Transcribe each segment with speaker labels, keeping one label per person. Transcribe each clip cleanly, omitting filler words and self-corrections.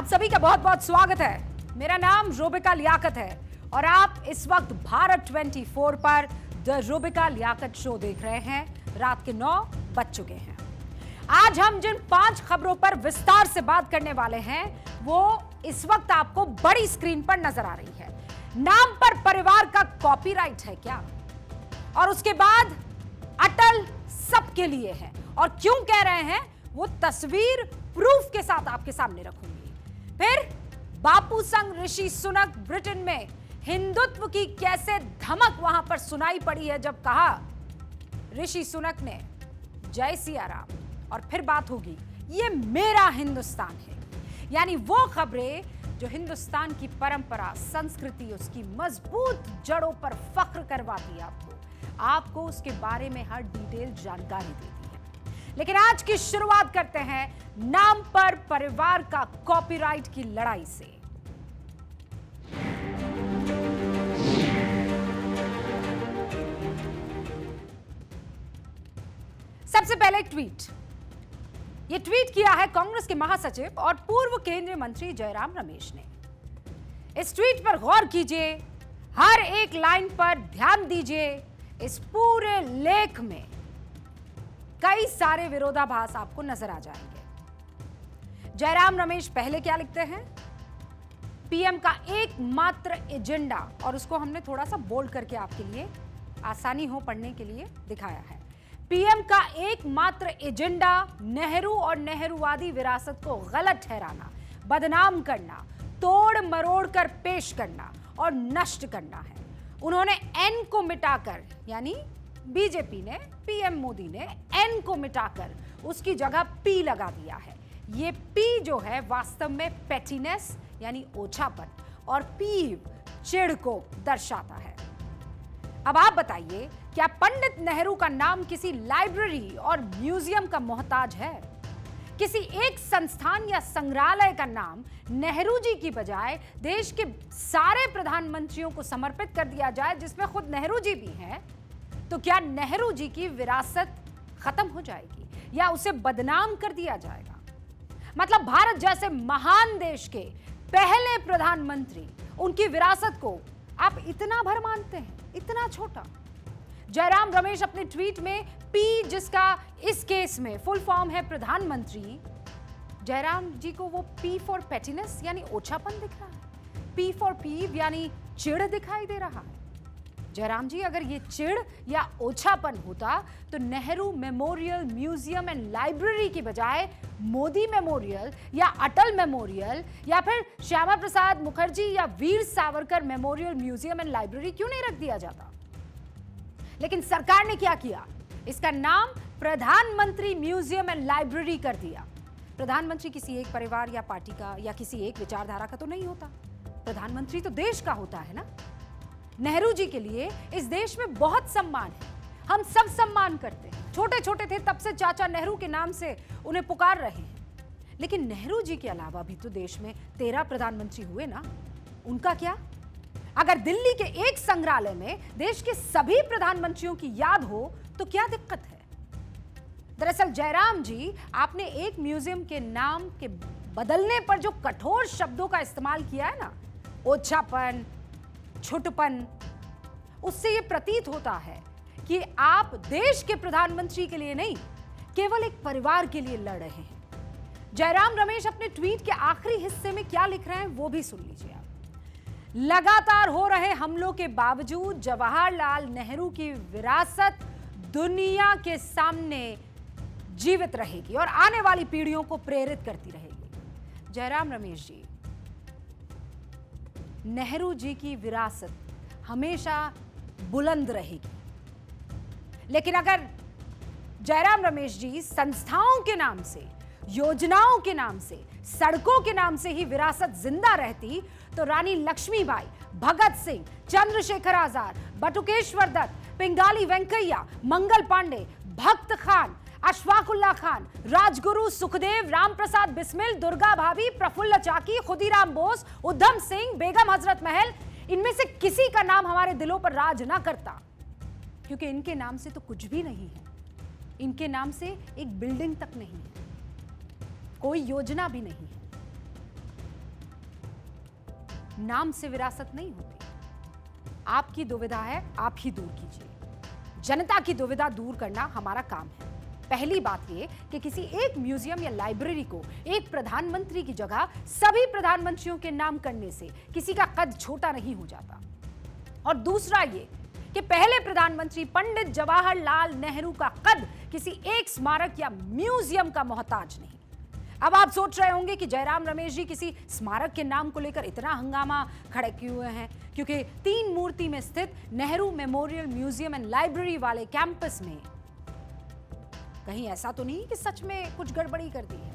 Speaker 1: आप सभी का बहुत बहुत स्वागत है। मेरा नाम रूबिका लियाकत है और आप इस वक्त भारत 24 पर द रूबिका लियाकत शो देख रहे हैं। रात के 9 बज चुके हैं। आज हम जिन 5 खबरों पर विस्तार से बात करने वाले हैं वो इस वक्त आपको बड़ी स्क्रीन पर नजर आ रही है। नाम पर परिवार का कॉपीराइट है क्या? और उसके बाद अटल सबके लिए है। और क्यों कह रहे हैं वो तस्वीर प्रूफ के साथ आपके सामने रखूंगी। फिर बापू संग ऋषि सुनक ब्रिटेन में हिंदुत्व की कैसे धमक वहां पर सुनाई पड़ी है जब कहा ऋषि सुनक ने जय सिया राम। और फिर बात होगी ये मेरा हिंदुस्तान है, यानी वो खबरें जो हिंदुस्तान की परंपरा, संस्कृति, उसकी मजबूत जड़ों पर फख्र करवाती है आपको उसके बारे में हर डिटेल जानकारी देती है। लेकिन आज की शुरुआत करते हैं नाम पर परिवार का कॉपीराइट की लड़ाई से। सबसे पहले ट्वीट। यह ट्वीट किया है कांग्रेस के महासचिव और पूर्व केंद्रीय मंत्री जयराम रमेश ने। इस ट्वीट पर गौर कीजिए, हर एक लाइन पर ध्यान दीजिए। इस पूरे लेख में कई सारे विरोधाभास आपको नजर आ जाएंगे। जयराम रमेश पहले क्या लिखते हैं? पीएम का एकमात्र एजेंडा, और उसको हमने थोड़ा सा बोल्ड करके आपके लिए आसानी हो पढ़ने के लिए दिखाया है। पीएम का एकमात्र एजेंडा नेहरू और नेहरूवादी विरासत को गलत ठहराना, बदनाम करना, तोड़ मरोड़ कर पेश करना और नष्ट करना है। उन्होंने एन को मिटाकर, यानी बीजेपी ने, पीएम मोदी ने एन को मिटाकर उसकी जगह पी लगा दिया है। ये पी जो है वास्तव में पेटीनेस यानी ओछापन और पीव चिढ़ को दर्शाता है। अब आप बताइए, क्या पंडित नेहरू का नाम किसी लाइब्रेरी और म्यूजियम का मोहताज है? किसी एक संस्थान या संग्रहालय का नाम नेहरू जी की बजाय देश के सारे प्रधानमंत्रियों को समर्पित कर दिया जाए जिसमें खुद नेहरू जी भी हैं, तो क्या नेहरू जी की विरासत खत्म हो जाएगी या उसे बदनाम कर दिया जाएगा? मतलब भारत जैसे महान देश के पहले प्रधानमंत्री, उनकी विरासत को आप इतना भर मानते हैं, इतना छोटा। जयराम रमेश अपने ट्वीट में पी, जिसका इस केस में फुल फॉर्म है प्रधानमंत्री, जयराम जी को वो पी फॉर पेटीनेस यानी ओछापन दिख रहा है, पी फॉर पीव यानी चिढ़ दिखाई दे रहा है। जयराम जी, अगर ये चिढ़ या ओछापन होता तो Nehru memorial museum and library की बजाय मोदी मेमोरियल या अटल मेमोरियल या फिर श्यामा प्रसाद मुखर्जी या Veer Savarkar memorial museum and library क्यों नहीं रख दिया जाता? लेकिन सरकार ने क्या किया? इसका नाम प्रधानमंत्री म्यूजियम एंड लाइब्रेरी कर दिया। प्रधानमंत्री किसी एक परिवार या पार्टी का या किसी एक विचारधारा का तो नहीं होता, प्रधानमंत्री तो देश का होता है ना। नेहरू जी के लिए इस देश में बहुत सम्मान है, हम सब सम्मान करते हैं। छोटे छोटे थे तब से चाचा नेहरू के नाम से उन्हें पुकार रहे हैं। लेकिन नेहरू जी के अलावा भी तो देश में 13 प्रधानमंत्री हुए ना, उनका क्या? अगर दिल्ली के एक संग्रहालय में देश के सभी प्रधानमंत्रियों की याद हो तो क्या दिक्कत है? दरअसल जयराम जी, आपने एक म्यूजियम के नाम के बदलने पर जो कठोर शब्दों का इस्तेमाल किया है ना, ओछापन, छुटपन, उससे यह प्रतीत होता है कि आप देश के प्रधानमंत्री के लिए नहीं, केवल एक परिवार के लिए लड़ रहे हैं। जयराम रमेश अपने ट्वीट के आखिरी हिस्से में क्या लिख रहे हैं वो भी सुन लीजिए आप। लगातार हो रहे हमलों के बावजूद जवाहरलाल नेहरू की विरासत दुनिया के सामने जीवित रहेगी और आने वाली पीढ़ियों को प्रेरित करती रहेगी। जयराम रमेश जी, नेहरू जी की विरासत हमेशा बुलंद रहेगी। लेकिन अगर जयराम रमेश जी संस्थाओं के नाम से, योजनाओं के नाम से, सड़कों के नाम से ही विरासत जिंदा रहती तो रानी लक्ष्मीबाई, भगत सिंह, चंद्रशेखर आजाद, बटुकेश्वर दत्त, पिंगाली वेंकैया, मंगल पांडे, भक्त खान, अशफाकुल्ला खान, राजगुरु, सुखदेव, रामप्रसाद बिस्मिल, दुर्गा भाभी, प्रफुल्ल चाकी, खुदीराम बोस, उधम सिंह, बेगम हजरत महल, इनमें से किसी का नाम हमारे दिलों पर राज ना करता, क्योंकि इनके नाम से तो कुछ भी नहीं है। इनके नाम से एक बिल्डिंग तक नहीं है, कोई योजना भी नहीं है। नाम से विरासत नहीं होती। आपकी दुविधा है, आप ही दूर कीजिए। जनता की दुविधा दूर करना हमारा काम है। पहली बात ये कि किसी एक म्यूजियम या लाइब्रेरी को एक प्रधानमंत्री की जगह सभी प्रधानमंत्रियों के नाम करने से किसी का कद छोटा नहीं हो जाता। और दूसरा ये कि पहले प्रधानमंत्री पंडित जवाहरलाल नेहरू का कद किसी एक स्मारक या म्यूजियम का मोहताज नहीं। अब आप सोच रहे होंगे कि जयराम रमेश जी किसी स्मारक के नाम को लेकर इतना हंगामा खड़े किए हुए हैं क्योंकि 3 मूर्ति में स्थित Nehru memorial museum and library वाले कैंपस में कहीं ऐसा तो नहीं कि सच में कुछ गड़बड़ी कर दी है।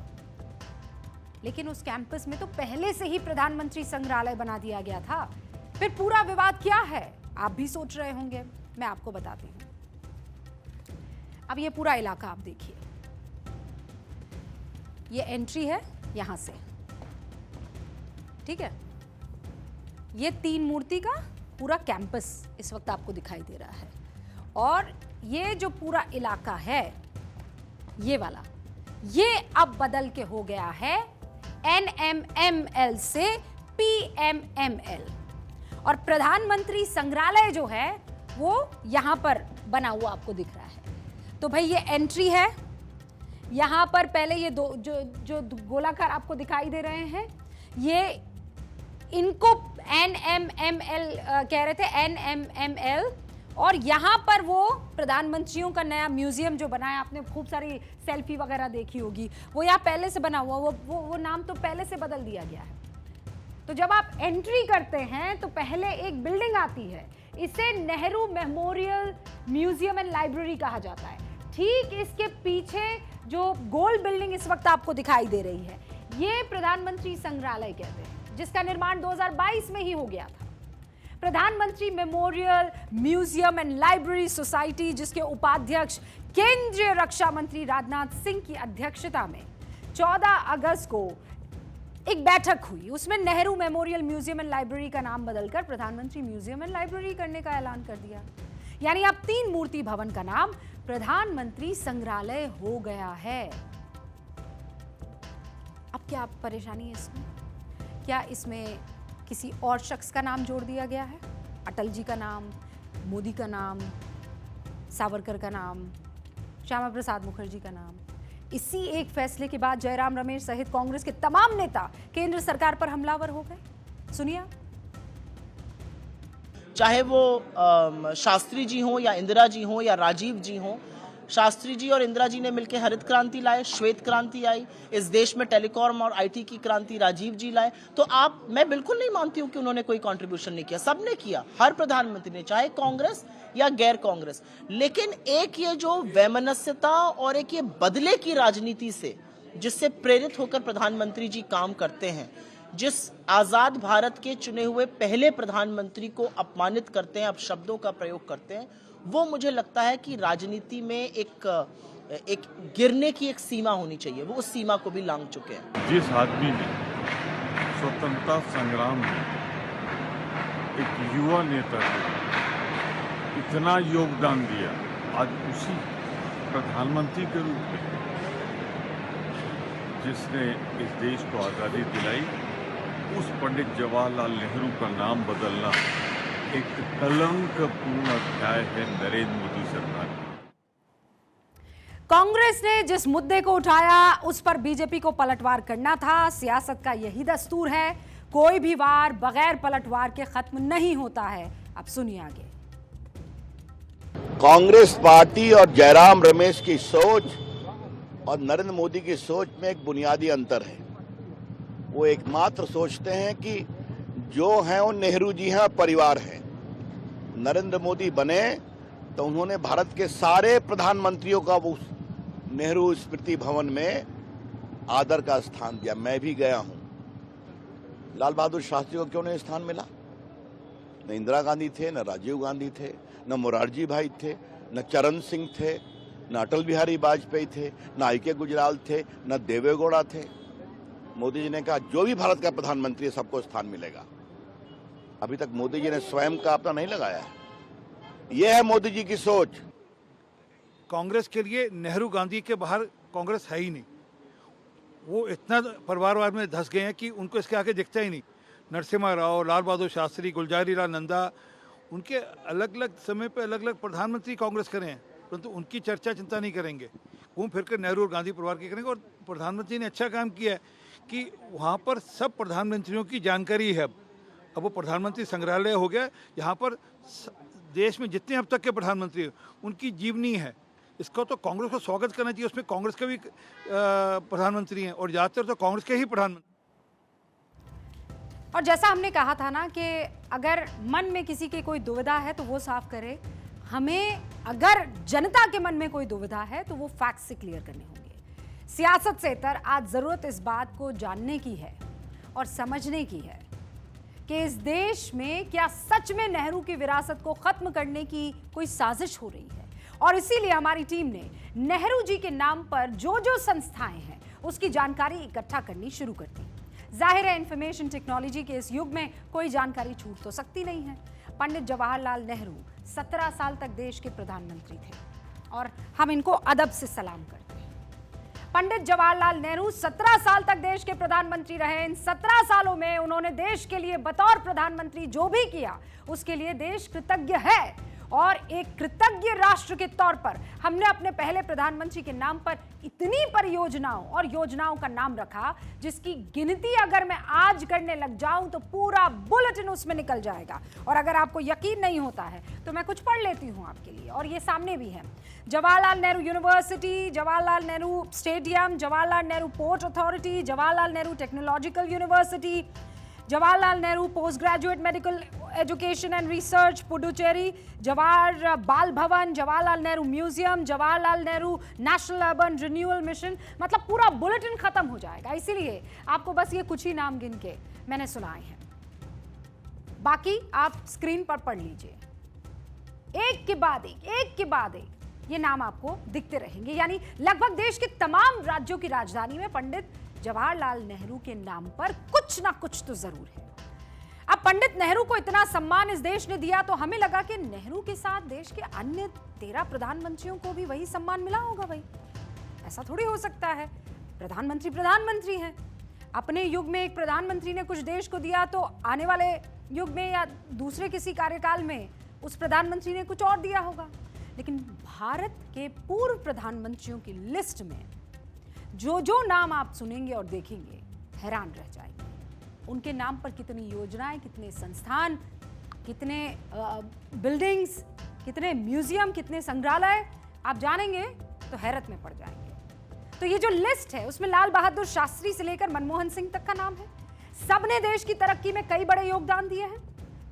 Speaker 1: लेकिन उस कैंपस में तो पहले से ही प्रधानमंत्री संग्रहालय बना दिया गया था। फिर पूरा विवाद क्या है, आप भी सोच रहे होंगे। मैं आपको बताती हूं। अब ये पूरा इलाका आप देखिए, ये एंट्री है यहां से, ठीक है। ये 3 मूर्ति का पूरा कैंपस इस वक्त आपको दिखाई दे रहा है। और ये जो पूरा इलाका है, ये वाला, ये अब बदल के हो गया है NMML से PMML। और प्रधानमंत्री संग्रहालय जो है वो यहां पर बना हुआ आपको दिख रहा है। तो भाई ये एंट्री है, यहां पर पहले ये दो जो गोलाकार आपको दिखाई दे रहे हैं, ये इनको NMML कह रहे थे, NMML। और यहां पर वो प्रधानमंत्रियों का नया म्यूजियम जो बना है, आपने खूब सारी सेल्फी वगैरह देखी होगी, वो यहाँ पहले से बना हुआ, वो नाम तो पहले से बदल दिया गया है। तो जब आप एंट्री करते हैं तो पहले एक बिल्डिंग आती है, इसे Nehru memorial museum and library कहा जाता है। ठीक इसके पीछे जो गोल बिल्डिंग इस वक्त आपको दिखाई दे रही है, ये प्रधानमंत्री संग्रहालय कहते हैं, जिसका निर्माण 2022 में ही हो गया था। प्रधानमंत्री memorial museum and library society, जिसके उपाध्यक्ष केंद्रीय रक्षा मंत्री राजनाथ सिंह की अध्यक्षता में 14 अगस्त को एक बैठक हुई। उसमें Nehru memorial museum and library का नाम बदलकर प्रधानमंत्री म्यूजियम एंड लाइब्रेरी करने का ऐलान कर दिया। यानी अब 3 मूर्ति भवन का नाम प्रधानमंत्री संग्रहालय हो गया है। अब क्या परेशानी है इसमें? क्या इसमें किसी और शख्स का नाम जोड़ दिया गया है? अटल जी का नाम, मोदी का नाम, सावरकर का नाम, श्यामा प्रसाद मुखर्जी का नाम। इसी एक फैसले के बाद जयराम रमेश सहित कांग्रेस के तमाम नेता केंद्र सरकार पर हमलावर हो गए। सुनिए।
Speaker 2: चाहे वो शास्त्री जी हो या इंदिरा जी हो या राजीव जी हो, शास्त्री जी और इंदिरा जी ने मिलकर हरित क्रांति लाए, श्वेत क्रांति आई, इस देश में टेलीकॉम और IT की क्रांति राजीव जी लाए। तो मैं बिल्कुल नहीं मानती हूं कि उन्होंने कोई कंट्रीब्यूशन नहीं किया, सबने किया, हर प्रधानमंत्री ने, चाहे कांग्रेस या गैर कांग्रेस। लेकिन एक ये जो वैमनस्यता और एक ये बदले की राजनीति से जिससे प्रेरित होकर प्रधानमंत्री जी काम करते हैं, जिस आजाद भारत के चुने हुए पहले प्रधानमंत्री को अपमानित करते हैं, अपशब्दों का प्रयोग करते हैं, वो मुझे लगता है कि राजनीति में एक गिरने की एक सीमा होनी चाहिए। वो उस सीमा को भी लांघ चुके हैं।
Speaker 3: जिस आदमी ने स्वतंत्रता संग्राम में एक युवा नेता को इतना योगदान दिया, आज उसी प्रधानमंत्री के रूप में जिसने इस देश को आज़ादी दिलाई, उस पंडित जवाहरलाल नेहरू का नाम बदलना एक कलंकपूर्ण अध्याय है नरेंद्र मोदी सरकार।
Speaker 1: कांग्रेस ने जिस मुद्दे को उठाया उस पर बीजेपी को पलटवार करना था। सियासत का यही दस्तूर है, कोई भी वार बगैर पलटवार के खत्म नहीं होता है। अब सुनिए आगे।
Speaker 4: कांग्रेस पार्टी और जयराम रमेश की सोच और नरेंद्र मोदी की सोच में एक बुनियादी अंतर है। वो एकमात्र सोचते हैं कि जो हैं वो नेहरू जी हैं, परिवार हैं। नरेंद्र मोदी बने तो उन्होंने भारत के सारे प्रधानमंत्रियों का वो नेहरू स्मृति भवन में आदर का स्थान दिया। मैं भी गया हूं। लाल बहादुर शास्त्री को क्यों नहीं स्थान मिला? न इंदिरा गांधी थे, न राजीव गांधी थे, न मोरारजी भाई थे, न चरण सिंह थे, न अटल बिहारी वाजपेयी थे, न I.K. गुजराल थे, न देवेगौड़ा थे। मोदी जी ने कहा जो भी भारत का प्रधानमंत्री है सबको स्थान मिलेगा। अभी तक मोदी जी ने स्वयं का अपना नहीं लगाया है। यह है मोदी जी की सोच।
Speaker 5: कांग्रेस के लिए नेहरू गांधी के बाहर कांग्रेस है ही नहीं। वो इतना परिवारवाद में धंस गए हैं कि उनको इसके आगे दिखता ही नहीं। नरसिम्हा राव, लाल बहादुर शास्त्री, गुलजारी लाल नंदा, उनके अलग अलग समय पे अलग अलग प्रधानमंत्री कांग्रेस करे हैं, परंतु उनकी चर्चा चिंता नहीं करेंगे। घूम फिर कर नेहरू और गांधी परिवार की करेंगे। और प्रधानमंत्री ने अच्छा काम किया है कि वहाँ पर सब प्रधानमंत्रियों की जानकारी है। अब वो प्रधानमंत्री संग्रहालय हो गया, यहाँ पर देश में जितने अब तक के प्रधानमंत्री हैं उनकी जीवनी है। इसका तो कांग्रेस को स्वागत करना चाहिए। उसमें कांग्रेस के भी प्रधानमंत्री हैं और ज़्यादातर तो कांग्रेस के ही प्रधानमंत्री।
Speaker 1: और जैसा हमने कहा था ना कि अगर मन में किसी की कोई दुविधा है तो वो साफ करे। हमें अगर जनता के मन में कोई दुविधा है तो वो फैक्ट से क्लियर करने होंगे। सियासत से इतर आज जरूरत इस बात को जानने की है और समझने की है कि इस देश में क्या सच में नेहरू की विरासत को खत्म करने की कोई साजिश हो रही है। और इसीलिए हमारी टीम ने नेहरू जी के नाम पर जो जो संस्थाएं हैं उसकी जानकारी इकट्ठा करनी शुरू कर दी। जाहिर है इंफॉर्मेशन टेक्नोलॉजी के इस युग में कोई जानकारी छूट तो सकती नहीं है। पंडित जवाहरलाल नेहरू 17 साल तक देश के प्रधानमंत्री थे और हम इनको अदब से सलाम करते हैं। पंडित जवाहरलाल नेहरू 17 साल तक देश के प्रधानमंत्री रहे। इन 17 सालों में उन्होंने देश के लिए बतौर प्रधानमंत्री जो भी किया उसके लिए देश कृतज्ञ है। और एक कृतज्ञ राष्ट्र के तौर पर हमने अपने पहले प्रधानमंत्री के नाम पर इतनी परियोजनाओं और योजनाओं का नाम रखा जिसकी गिनती अगर मैं आज करने लग जाऊं तो पूरा बुलेटिन उसमें निकल जाएगा। और अगर आपको यकीन नहीं होता है तो मैं कुछ पढ़ लेती हूं आपके लिए, और ये सामने भी है। Jawaharlal Nehru university, Jawaharlal Nehru stadium, Jawaharlal Nehru port authority, Jawaharlal Nehru technological university, Jawaharlal Nehru post graduate medical education and research Puducherry, Jawahar बाल भवन, Jawaharlal Nehru museum, Jawaharlal Nehru national urban renewal mission. मतलब पूरा बुलेटिन खत्म हो जाएगा। इसीलिए आपको बस ये कुछ ही नाम गिन के मैंने सुनाए हैं, बाकी आप स्क्रीन पर पढ़ लीजिए। एक के बाद एक ये नाम आपको दिखते रहेंगे। यानी लगभग देश के तमाम राज्यों की राजधानी में पंडित जवाहरलाल नेहरू के नाम पर कुछ ना कुछ तो जरूर है। अब पंडित नेहरू को इतना सम्मान इस देश ने दिया तो हमें लगा कि नेहरू के साथ देश के अन्य 13 प्रधानमंत्रियों को भी वही सम्मान मिला होगा। भाई ऐसा थोड़ी हो सकता है। प्रधानमंत्री हैं। अपने युग में एक प्रधानमंत्री ने कुछ देश को दिया तो आने वाले युग में या दूसरे किसी कार्यकाल में उस प्रधानमंत्री ने कुछ और दिया होगा। लेकिन भारत के पूर्व प्रधानमंत्रियों की लिस्ट में जो जो नाम आप सुनेंगे और देखेंगे हैरान रह जाएंगे। उनके नाम पर कितनी योजनाएं, कितने संस्थान, कितने बिल्डिंग्स, कितने म्यूजियम, कितने संग्रहालय आप जानेंगे तो हैरत में पड़ जाएंगे। तो ये जो लिस्ट है उसमें लाल बहादुर शास्त्री से लेकर मनमोहन सिंह तक का नाम है। सबने देश की तरक्की में कई बड़े योगदान दिए हैं।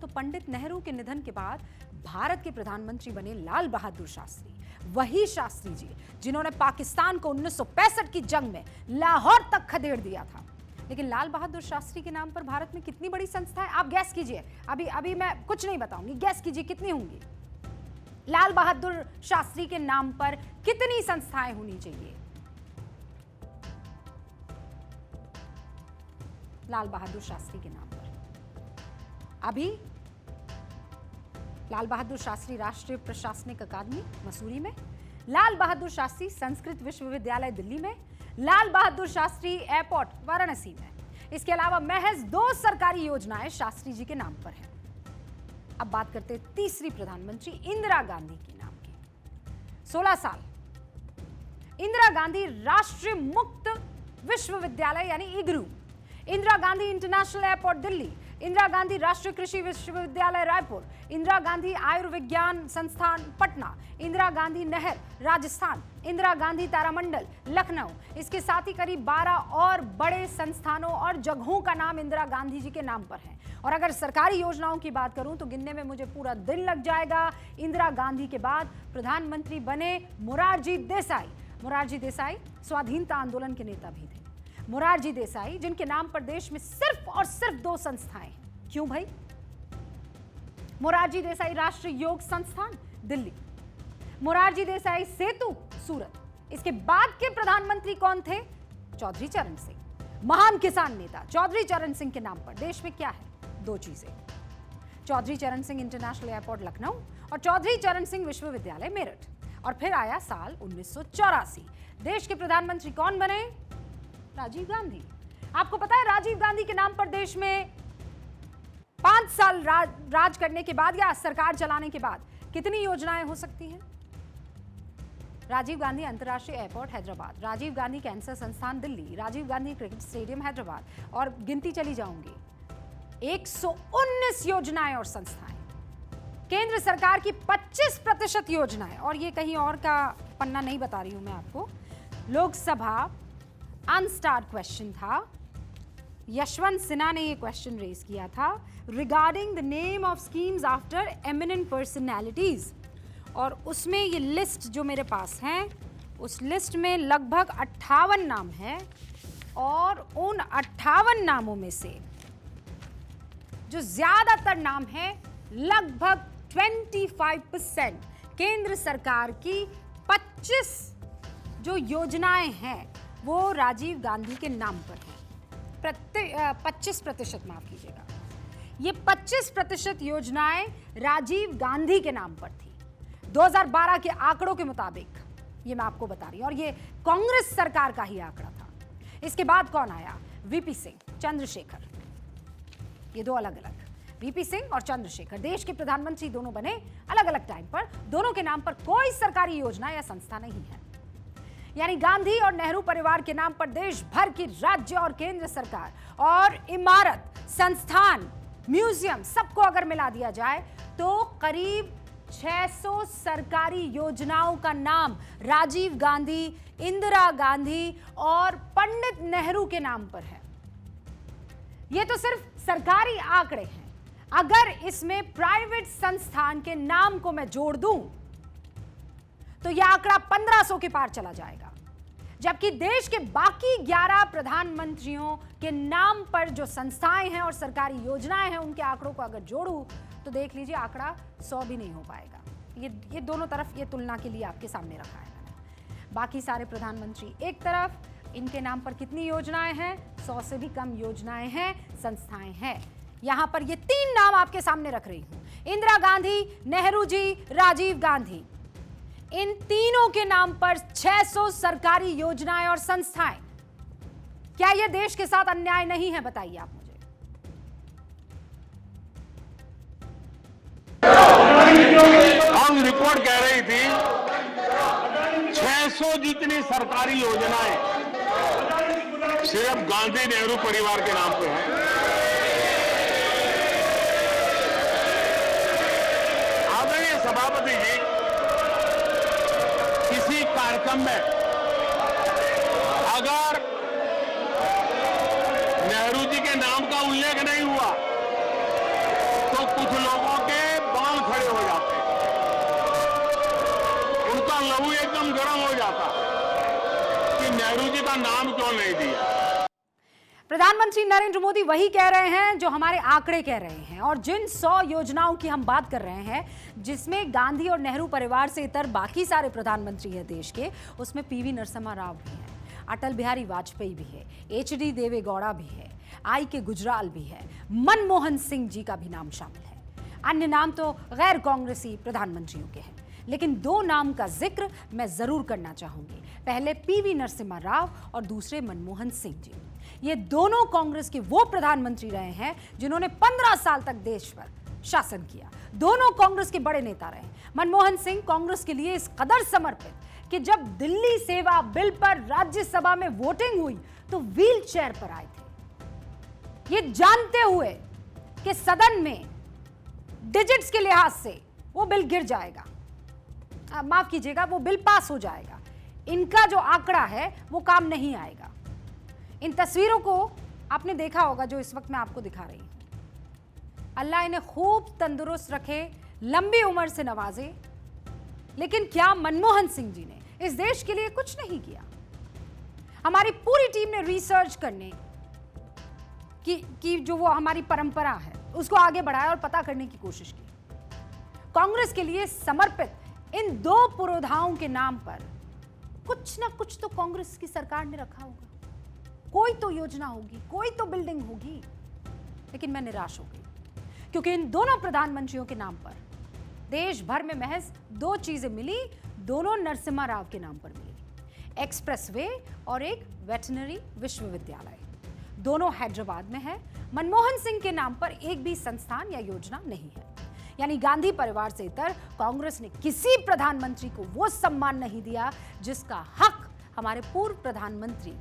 Speaker 1: तो पंडित नेहरू के निधन के बाद भारत के प्रधानमंत्री बने लाल बहादुर शास्त्री, वही शास्त्री जी जिन्होंने पाकिस्तान को 1965 की जंग में लाहौर तक खदेड़ दिया था। लेकिन लाल बहादुर शास्त्री के नाम पर भारत में कितनी बड़ी संस्थाएं, आप गैस कीजिए। अभी मैं कुछ नहीं बताऊंगी, गैस कीजिए कितनी होंगी। लाल बहादुर शास्त्री के नाम पर कितनी संस्थाएं होनी चाहिए? लाल बहादुर शास्त्री के नाम पर अभी लाल बहादुर शास्त्री राष्ट्रीय प्रशासनिक अकादमी मसूरी में, लाल बहादुर शास्त्री संस्कृत विश्वविद्यालय दिल्ली में, लाल बहादुर शास्त्री एयरपोर्ट वाराणसी में। इसके अलावा महज 2 सरकारी योजनाएं शास्त्री जी के नाम पर हैं। अब बात करते हैं तीसरी प्रधानमंत्री इंदिरा गांधी के नाम की। 16 साल इंदिरा गांधी राष्ट्रीय मुक्त विश्वविद्यालय यानी इग्नू, इंदिरा गांधी इंटरनेशनल एयरपोर्ट दिल्ली, इंदिरा गांधी राष्ट्रीय कृषि विश्वविद्यालय रायपुर, इंदिरा गांधी आयुर्विज्ञान संस्थान पटना, इंदिरा गांधी नहर राजस्थान, इंदिरा गांधी तारामंडल लखनऊ। इसके साथ ही करीब 12 और बड़े संस्थानों और जगहों का नाम इंदिरा गांधी जी के नाम पर है। और अगर सरकारी योजनाओं की बात करूं तो गिनने में मुझे पूरा दिन लग जाएगा। इंदिरा गांधी के बाद प्रधानमंत्री बने मोरारजी देसाई। मोरारजी देसाई स्वाधीनता आंदोलन के नेता भी थे। मोरारजी देसाई जिनके नाम पर देश में सिर्फ और सिर्फ 2 संस्थाएं हैं। क्यों भाई? मोरारजी देसाई राष्ट्रीय योग संस्थान दिल्ली, मोरारजी देसाई सेतु सूरत। इसके बाद के प्रधानमंत्री कौन थे? चौधरी चरण सिंह, महान किसान नेता। चौधरी चरण सिंह के नाम पर देश में क्या है? 2 चीजें, चौधरी चरण सिंह इंटरनेशनल एयरपोर्ट लखनऊ और चौधरी चरण सिंह विश्वविद्यालय मेरठ। और फिर आया साल 1984। देश के प्रधानमंत्री कौन बने? राजीव गांधी। आपको पता है राजीव गांधी के नाम पर देश में 5 साल राज करने के बाद या सरकार चलाने के बाद कितनी योजनाएं हो सकती हैं? राजीव गांधी अंतर्राष्ट्रीय एयरपोर्ट हैदराबाद, राजीव गांधी कैंसर संस्थान दिल्ली, राजीव गांधी क्रिकेट स्टेडियम हैदराबाद, और गिनती चली जाऊंगी। 119 योजनाएं और संस्थाएं। केंद्र सरकार की 25% योजनाएं, और ये कहीं और का पन्ना नहीं बता रही हूं मैं आपको। लोकसभा अनस्टार्ड क्वेश्चन था, यशवंत सिन्हा ने ये क्वेश्चन रेज किया था regarding the name of schemes after eminent personalities, और उसमें ये लिस्ट जो मेरे पास है, उस लिस्ट में लगभग 58 नाम है, और उन 58 नामों में से जो ज्यादातर नाम है, लगभग 25% केंद्र सरकार की 25 जो योजनाएं हैं वो राजीव गांधी के नाम पर है। 25%, माफ कीजिएगा, ये 25% योजनाएं राजीव गांधी के नाम पर थी 2012 के आंकड़ों के मुताबिक। ये मैं आपको बता रही हूं, और ये कांग्रेस सरकार का ही आंकड़ा था। इसके बाद कौन आया? वीपी सिंह, चंद्रशेखर, ये दो अलग अलग। वीपी सिंह और चंद्रशेखर देश के प्रधानमंत्री दोनों बने अलग अलग टाइम पर। दोनों के नाम पर कोई सरकारी योजना या संस्था नहीं है। यानी गांधी और नेहरू परिवार के नाम पर देश भर की राज्य और केंद्र सरकार और इमारत, संस्थान, म्यूजियम, सबको अगर मिला दिया जाए तो करीब 600 सरकारी योजनाओं का नाम राजीव गांधी, इंदिरा गांधी और पंडित नेहरू के नाम पर है। ये तो सिर्फ सरकारी आंकड़े हैं। अगर इसमें प्राइवेट संस्थान के नाम को मैं जोड़ दूं तो यह आंकड़ा 1500 के पार चला जाएगा। जबकि देश के बाकी 11 प्रधानमंत्रियों के नाम पर जो संस्थाएं हैं और सरकारी योजनाएं हैं, उनके आंकड़ों को अगर जोड़ूं तो देख लीजिए आंकड़ा 100 भी नहीं हो पाएगा। ये दोनों तरफ ये तुलना के लिए आपके सामने रखा है मैंने। बाकी सारे प्रधानमंत्री एक तरफ, इनके नाम पर कितनी योजनाएं हैं? 100 से भी कम योजनाएं हैं, संस्थाएं हैं। यहां पर ये 3 नाम आपके सामने रख रही हूं, इंदिरा गांधी, नेहरू जी, राजीव गांधी। इन तीनों के नाम पर 600 सरकारी योजनाएं और संस्थाएं। क्या यह देश के साथ अन्याय नहीं है? बताइए आप मुझे।
Speaker 6: हम रिपोर्ट कह रही थी 600 जितनी सरकारी योजनाएं सिर्फ गांधी नेहरू परिवार के नाम पे हैं। आदरणीय सभापति जी, किसी कार्यक्रम में अगर नेहरू जी के नाम का उल्लेख नहीं हुआ तो कुछ लोगों के बाल खड़े हो जाते, उनका लहू एकदम गर्म हो जाता कि नेहरू जी का नाम क्यों नहीं दिया।
Speaker 1: प्रधानमंत्री नरेंद्र मोदी वही कह रहे हैं जो हमारे आंकड़े कह रहे हैं। और जिन 100 योजनाओं की हम बात कर रहे हैं, जिसमें गांधी और नेहरू परिवार से इतर बाकी सारे प्रधानमंत्री हैं देश के, उसमें पीवी नरसिम्हा राव भी हैं, अटल बिहारी वाजपेयी भी है, एचडी देवेगौड़ा भी है, आई.के. गुजराल भी है, मनमोहन सिंह जी का भी नाम शामिल है। अन्य नाम तो गैर कांग्रेसी प्रधानमंत्रियों के हैं, लेकिन 2 नाम का जिक्र मैं जरूर करना चाहूंगी। पहले पीवी नरसिम्हा राव और दूसरे मनमोहन सिंह जी। ये दोनों कांग्रेस के वो प्रधानमंत्री रहे हैं जिन्होंने 15 साल तक देश पर शासन किया। दोनों कांग्रेस के बड़े नेता रहे। मनमोहन सिंह कांग्रेस के लिए इस कदर समर्पित कि जब दिल्ली सेवा बिल पर राज्यसभा में वोटिंग हुई तो व्हील चेयर पर आए थे, ये जानते हुए कि सदन में डिजिट्स के लिहाज से वो बिल गिर जाएगा, माफ कीजिएगा, वो बिल पास हो जाएगा। इनका जो आंकड़ा है वो काम नहीं आएगा। इन तस्वीरों को आपने देखा होगा जो इस वक्त मैं आपको दिखा रही हूं। अल्लाह इन्हें खूब तंदुरुस्त रखे, लंबी उम्र से नवाजे। लेकिन क्या मनमोहन सिंह जी ने इस देश के लिए कुछ नहीं किया? हमारी पूरी टीम ने रिसर्च करने की जो वो हमारी परंपरा है उसको आगे बढ़ाया और पता करने की कोशिश की। कांग्रेस के लिए समर्पित इन 2 पुरोधाओं के नाम पर कुछ ना कुछ तो कांग्रेस की सरकार ने रखा होगा। कोई तो योजना होगी, कोई तो बिल्डिंग होगी। लेकिन मैं निराश हो गई क्योंकि इन दोनों प्रधानमंत्रियों के नाम पर देश भर में महज 2 चीजें मिली, दोनों नरसिम्हा राव के नाम पर मिली, एक्सप्रेसवे और एक वेटनरी विश्वविद्यालय। दोनों हैदराबाद में है। मनमोहन सिंह के नाम पर एक भी संस्थान या योजना नहीं है। यानी गांधी परिवार से इतर कांग्रेस ने किसी प्रधानमंत्री को वो सम्मान नहीं दिया जिसका हक हमारे पूर्व प्रधानमंत्री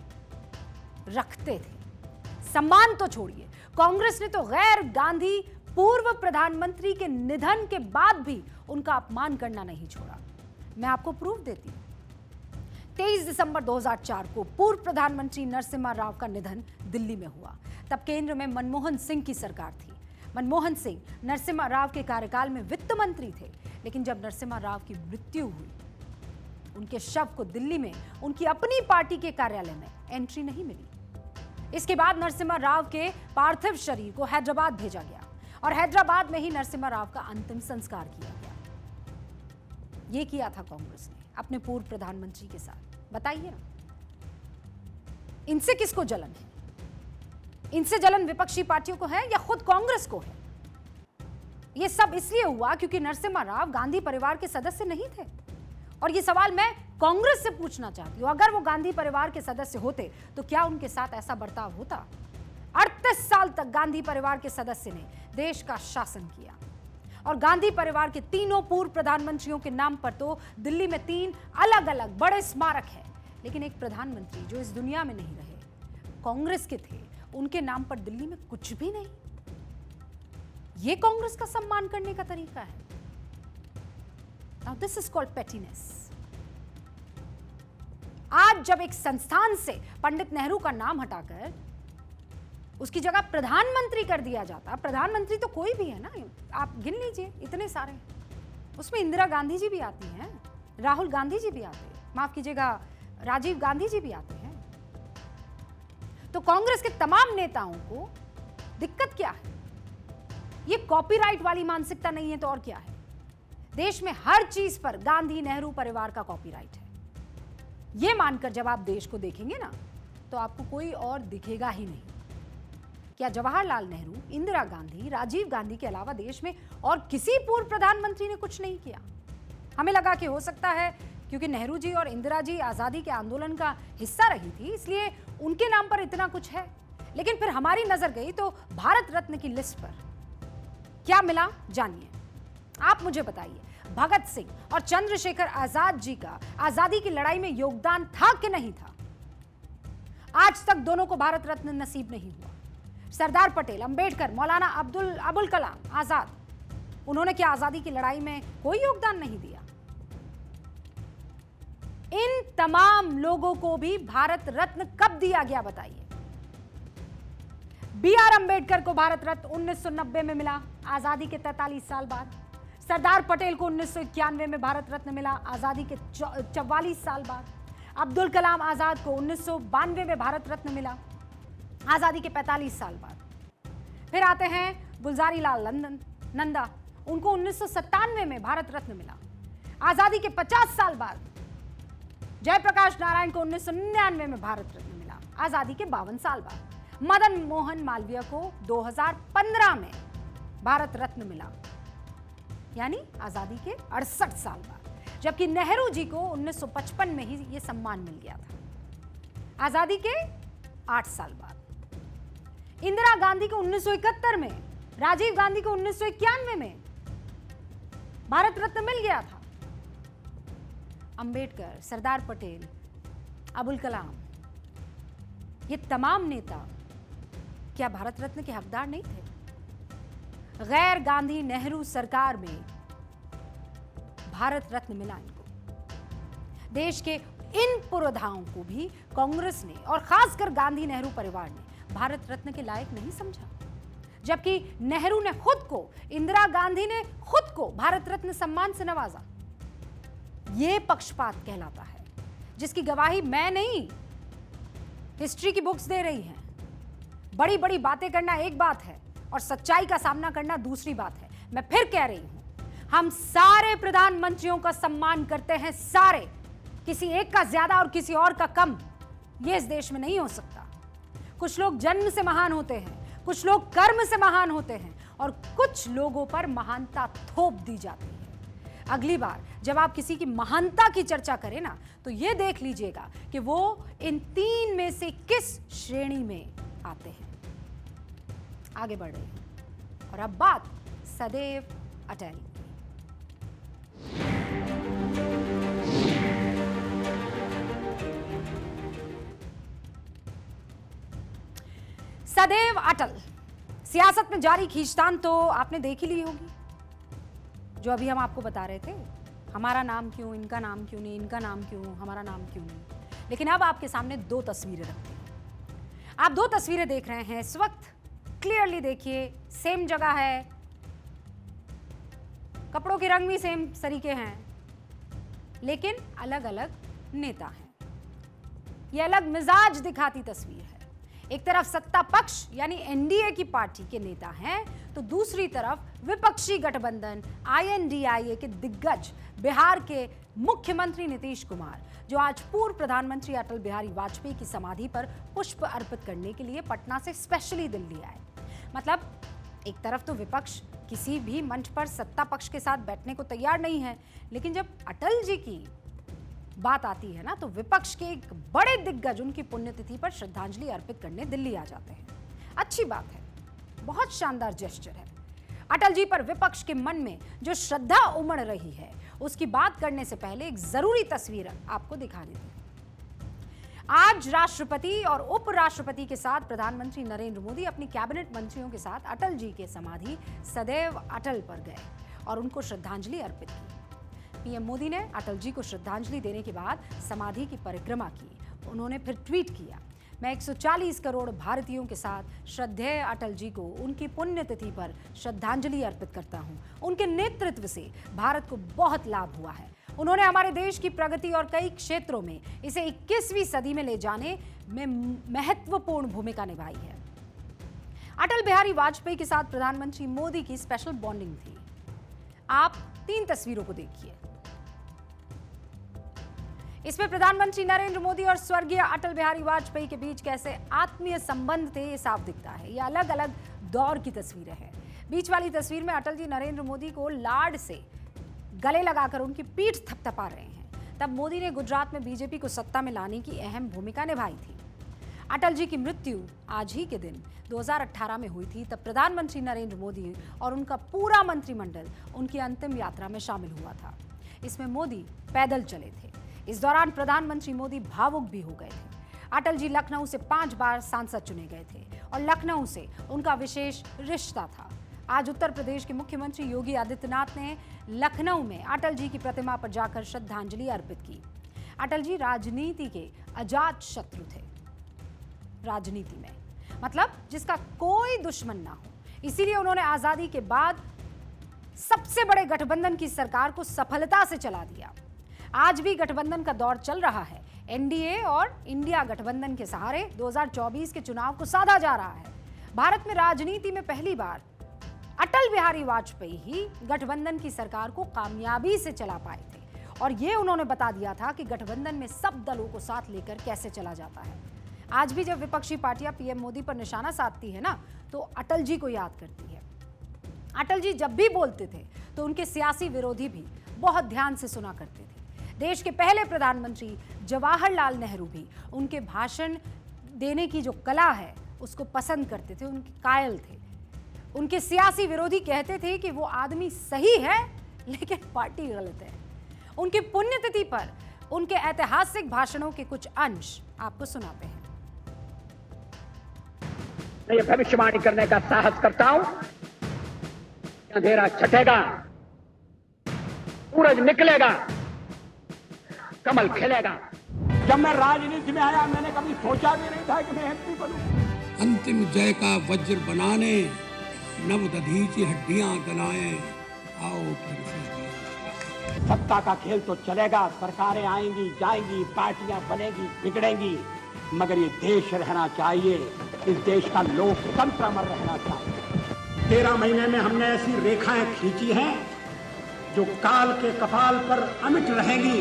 Speaker 1: रखते थे। सम्मान तो छोड़िए, कांग्रेस ने तो गैर गांधी पूर्व प्रधानमंत्री के निधन के बाद भी उनका अपमान करना नहीं छोड़ा। मैं आपको प्रूफ देती हूं। 23 दिसंबर 2004 को पूर्व प्रधानमंत्री नरसिम्हा राव का निधन दिल्ली में हुआ। तब केंद्र में मनमोहन सिंह की सरकार थी। मनमोहन सिंह नरसिम्हा राव के कार्यकाल में वित्त मंत्री थे, लेकिन जब नरसिम्हा राव की मृत्यु हुई, उनके शव को दिल्ली में उनकी अपनी पार्टी के कार्यालय में एंट्री नहीं मिली। इसके बाद नरसिम्हा राव के पार्थिव शरीर को हैदराबाद भेजा गया और हैदराबाद में ही नरसिम्हा राव का अंतिम संस्कार किया गया। यह किया था कांग्रेस ने अपने पूर्व प्रधानमंत्री के साथ। बताइए ना, इनसे किसको जलन है? इनसे जलन विपक्षी पार्टियों को है या खुद कांग्रेस को है? यह सब इसलिए हुआ क्योंकि नरसिम्हा राव गांधी परिवार के सदस्य नहीं थे। और यह सवाल मैं कांग्रेस से पूछना चाहती हूं, अगर वो गांधी परिवार के सदस्य होते तो क्या उनके साथ ऐसा बर्ताव होता? 38 साल तक गांधी परिवार के सदस्य ने देश का शासन किया और गांधी परिवार के तीनों पूर्व प्रधानमंत्रियों के नाम पर तो दिल्ली में 3 अलग अलग बड़े स्मारक है, लेकिन एक प्रधानमंत्री जो इस दुनिया में नहीं रहे, कांग्रेस के थे, उनके नाम पर दिल्ली में कुछ भी नहीं। यह कांग्रेस का सम्मान करने का तरीका है। Now this is called pettiness. आज जब एक संस्थान से पंडित नेहरू का नाम हटाकर उसकी जगह प्रधानमंत्री कर दिया जाता, प्रधानमंत्री तो कोई भी है ना, आप गिन लीजिए, इतने सारे, उसमें इंदिरा गांधी जी भी आती हैं, राहुल गांधी जी भी आते हैं, माफ कीजिएगा राजीव गांधी जी भी आते हैं। तो कांग्रेस के तमाम नेताओं को दिक्कत क्या है? ये कॉपीराइट वाली मानसिकता नहीं है तो और क्या है? देश में हर चीज पर गांधी नेहरू परिवार का कॉपीराइट है। यह मानकर जब आप देश को देखेंगे ना, तो आपको कोई और दिखेगा ही नहीं। क्या जवाहरलाल नेहरू, इंदिरा गांधी, राजीव गांधी के अलावा देश में और किसी पूर्व प्रधानमंत्री ने कुछ नहीं किया? हमें लगा कि हो सकता है क्योंकि नेहरू जी और इंदिरा जी आजादी के आंदोलन का हिस्सा रही थी, इसलिए उनके नाम पर इतना कुछ है। लेकिन फिर हमारी नजर गई तो भारत रत्न की लिस्ट पर क्या मिला, जानिए। आप मुझे बताइए, भगत सिंह और चंद्रशेखर आजाद जी का आजादी की लड़ाई में योगदान था कि नहीं था? आज तक दोनों को भारत रत्न नसीब नहीं हुआ। सरदार पटेल, अंबेडकर, मौलाना अबुल कलाम आजाद, उन्होंने क्या आजादी की लड़ाई में कोई योगदान नहीं दिया? इन तमाम लोगों को भी भारत रत्न कब दिया गया बताइए? बी.आर. अंबेडकर को भारत रत्न 1990 में मिला, आजादी के 43 साल बाद। सरदार पटेल को 1991 में भारत रत्न मिला, आजादी के 44 साल बाद। अब्दुल कलाम आजाद को 1992 में भारत रत्न मिला, आजादी के 45 साल बाद। फिर आते हैं गुलजारी लाल नंदा, उनको 1997 में भारत रत्न मिला, आजादी के 50 साल बाद। जयप्रकाश नारायण को 1999 में भारत रत्न मिला, आजादी के 52 साल बाद। मदन मोहन मालवीय को 2015 में भारत रत्न मिला, यानी आजादी के 68 साल बाद। जबकि नेहरू जी को 1955 में ही यह सम्मान मिल गया था, आजादी के 8 साल बाद। इंदिरा गांधी को 1971 में, राजीव गांधी को 1991 में भारत रत्न मिल गया था। अंबेडकर, सरदार पटेल, अबुल कलाम, ये तमाम नेता क्या भारत रत्न के हकदार नहीं थे? गैर गांधी नेहरू सरकार में भारत रत्न मिला इनको। देश के इन पुरोधाओं को भी कांग्रेस ने और खासकर गांधी नेहरू परिवार ने भारत रत्न के लायक नहीं समझा, जबकि नेहरू ने खुद को, इंदिरा गांधी ने खुद को भारत रत्न सम्मान से नवाजा। यह पक्षपात कहलाता है, जिसकी गवाही मैं नहीं, हिस्ट्री की बुक्स दे रही हैं। बड़ी बड़ी बातें करना एक बात है और सच्चाई का सामना करना दूसरी बात है। मैं फिर कह रही हूं, हम सारे प्रधानमंत्रियों का सम्मान करते हैं, सारे, किसी एक का ज्यादा और किसी और का कम, यह इस देश में नहीं हो सकता। कुछ लोग जन्म से महान होते हैं, कुछ लोग कर्म से महान होते हैं और कुछ लोगों पर महानता थोप दी जाती है। अगली बार जब आप किसी की महानता की चर्चा करें ना, तो यह देख लीजिएगा कि वो इन 3 में से किस श्रेणी में आते हैं। आगे बढ़ रहे हैं और अब बात सदैव अटल की। सदैव अटल सियासत में जारी खींचतान तो आपने देख ही ली होगी, जो अभी हम आपको बता रहे थे, हमारा नाम क्यों, इनका नाम क्यों नहीं, इनका नाम क्यों, हमारा नाम क्यों नहीं। लेकिन अब आपके सामने दो तस्वीरें रखते हैं। आप दो तस्वीरें देख रहे हैं इस वक्त, क्लियरली देखिए, सेम जगह है, कपड़ों के रंग भी सेम तरीके हैं, लेकिन अलग अलग नेता हैं। ये अलग मिजाज दिखाती तस्वीर है। एक तरफ सत्ता पक्ष यानी एनडीए की पार्टी के नेता हैं, तो दूसरी तरफ विपक्षी गठबंधन आईएनडीआईए के दिग्गज बिहार के मुख्यमंत्री नीतीश कुमार, जो आज पूर्व प्रधानमंत्री अटल बिहारी वाजपेयी की समाधि पर पुष्प अर्पित करने के लिए पटना से स्पेशली दिल्ली आए। मतलब एक तरफ तो विपक्ष किसी भी मंच पर सत्ता पक्ष के साथ बैठने को तैयार नहीं है, लेकिन जब अटल जी की बात आती है ना, तो विपक्ष के एक बड़े दिग्गज उनकी पुण्यतिथि पर श्रद्धांजलि अर्पित करने दिल्ली आ जाते हैं। अच्छी बात है, बहुत शानदार जेस्चर है। अटल जी पर विपक्ष के मन में जो श्रद्धा उमड़ रही है, उसकी बात करने से पहले एक जरूरी तस्वीर आपको दिखा देते हैं। आज राष्ट्रपति और उपराष्ट्रपति के साथ प्रधानमंत्री नरेंद्र मोदी अपनी कैबिनेट मंत्रियों के साथ अटल जी के समाधि सदैव अटल पर गए और उनको श्रद्धांजलि अर्पित की। पीएम मोदी ने अटल जी को श्रद्धांजलि देने के बाद समाधि की परिक्रमा की। उन्होंने फिर ट्वीट किया, मैं 140 करोड़ भारतीयों के साथ श्रद्धेय अटल जी को उनकी पुण्यतिथि पर श्रद्धांजलि अर्पित करता हूं। उनके नेतृत्व से भारत को बहुत लाभ हुआ है। उन्होंने हमारे देश की प्रगति और कई क्षेत्रों में इसे 21वीं सदी में ले जाने में महत्वपूर्ण भूमिका निभाई है। अटल बिहारी वाजपेयी के साथ प्रधानमंत्री मोदी की स्पेशल बॉन्डिंग थी। आप 3 तस्वीरों को देखिए। इसमें प्रधानमंत्री नरेंद्र मोदी और स्वर्गीय अटल बिहारी वाजपेयी के बीच कैसे आत्मीय संबंध थे, ये साफ दिखता है। ये अलग अलग दौर की तस्वीरें हैं। बीच वाली तस्वीर में अटल जी नरेंद्र मोदी को लाड से गले लगाकर उनकी पीठ थपथपा रहे हैं। तब मोदी ने गुजरात में बीजेपी को सत्ता में लाने की अहम भूमिका निभाई थी। अटल जी की मृत्यु आज ही के दिन 2018 में हुई थी। तब प्रधानमंत्री नरेंद्र मोदी और उनका पूरा मंत्रिमंडल उनकी अंतिम यात्रा में शामिल हुआ था। इसमें मोदी पैदल चले थे। इस दौरान प्रधानमंत्री मोदी भावुक भी हो गए थे। अटल जी लखनऊ से 5 बार सांसद चुने गए थे और लखनऊ से उनका विशेष रिश्ता था। आज उत्तर प्रदेश के मुख्यमंत्री योगी आदित्यनाथ ने लखनऊ में अटल जी की प्रतिमा पर जाकर श्रद्धांजलि अर्पित की। अटल जी राजनीति के अजात शत्रु थे। राजनीति में मतलब जिसका कोई दुश्मन ना हो, इसीलिए उन्होंने आजादी के बाद सबसे बड़े गठबंधन की सरकार को सफलता से चला दिया। आज भी गठबंधन का दौर चल रहा है। एनडीए और इंडिया गठबंधन के सहारे 2024 के चुनाव को साधा जा रहा है। भारत में राजनीति में पहली बार अटल बिहारी वाजपेयी ही गठबंधन की सरकार को कामयाबी से चला पाए थे और ये उन्होंने बता दिया था कि गठबंधन में सब दलों को साथ लेकर कैसे चला जाता है। आज भी जब विपक्षी पार्टियां पीएम मोदी पर निशाना साधती है ना, तो अटल जी को याद करती है। अटल जी जब भी बोलते थे तो उनके सियासी विरोधी भी बहुत ध्यान से सुना करते थे। देश के पहले प्रधानमंत्री जवाहरलाल नेहरू भी उनके भाषण देने की जो कला है उसको पसंद करते थे, उनके कायल थे। उनके सियासी विरोधी कहते थे कि वो आदमी सही है लेकिन पार्टी गलत है। उनकी पुण्यतिथि पर उनके ऐतिहासिक भाषणों के कुछ अंश आपको सुनाते हैं।
Speaker 7: मैं ये भविष्यवाणी करने का साहस करता हूं, अंधेरा छटेगा, सूरज निकलेगा, कमल खिलेगा।
Speaker 6: जब मैं राजनीति में आया मैंने कभी सोचा भी नहीं था कि मैं एमपी बनूं।
Speaker 8: अंतिम जय का वज्र बनाने नव दधीची हड्डियां गलाएं, आओ फिर से।
Speaker 7: सत्ता का खेल तो चलेगा, सरकारें आएंगी जाएंगी, पार्टियां बनेगी बिगड़ेंगी, मगर ये देश रहना चाहिए। इस देश का लोकतंत्र अमर रहना चाहिए। 13 महीने में हमने ऐसी रेखाएं खींची हैं जो काल के कपाल पर अमिट रहेंगी।